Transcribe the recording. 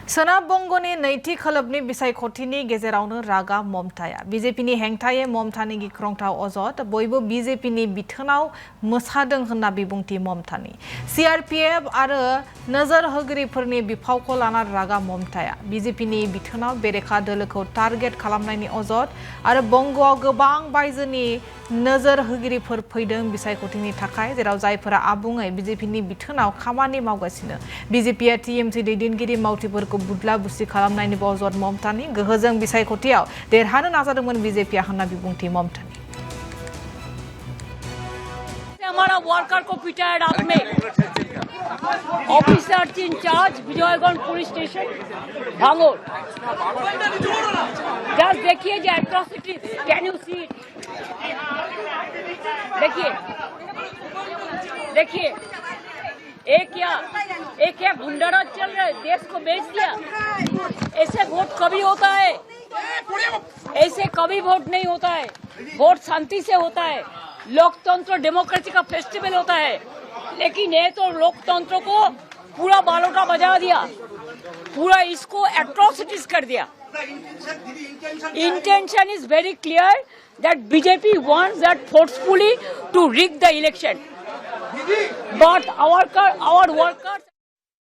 सोनाब बंगनि नैथि खोलोबनि बिसायख'थिनि गेजेरावनो रागा ममताया बिजेपिनि हेंथायै ममतानि गिख्रंथाव अजद बयबो बिजेपिनि बिथोनाव मोसादों होनना बिबुंथि ममतानि सीआरपीएफ आरो नोजोर होगिरिफोरनि बिफावखौ लाना रागा ममताया बिजेपिनि बिथोनाव बेरेखा दोलोखौ टार्गेट खालामनायनि अजद आरो बंगआव गोबां बायजोनि नोजोर होगिरिफोर फैदों बिसायख'थिनि थाखाय जेराव जायफोरा आबुङै बिजेपिनि बिथोनाव खामानि मावगासिनो बिजेपिआ टीएमसी दैदेनगिरि मावथिफोरखौ बुदला बुसि खालामनायनि अजद ममतानि गोहोजों बिसायख'थियाव देरहानो नाजादोंमोन बिजेपिआ होनना बिबुंथि ममतानि हमारा वर्कर को पिटाया रात में officer incharge Vijayganj police station Bhangar just देखिए जो एट्रोसिटीज कैन यू सी देखिए देखिए एक क्या गुंडाराज चल रहा है, देश को बेच दिया। ऐसे वोट कभी होता है, ऐसे कभी वोट नहीं होता है। वोट शांति से होता है, लोकतंत्र डेमोक्रेसी का फेस्टिवल होता है। लेकिन ये तो लोकतंत्र को पूरा बालोटा बजा दिया, पूरा इसको एट्रोसिटीज कर दिया। Intention is very clear that BJP wants that forcefully to rig the election. But our workers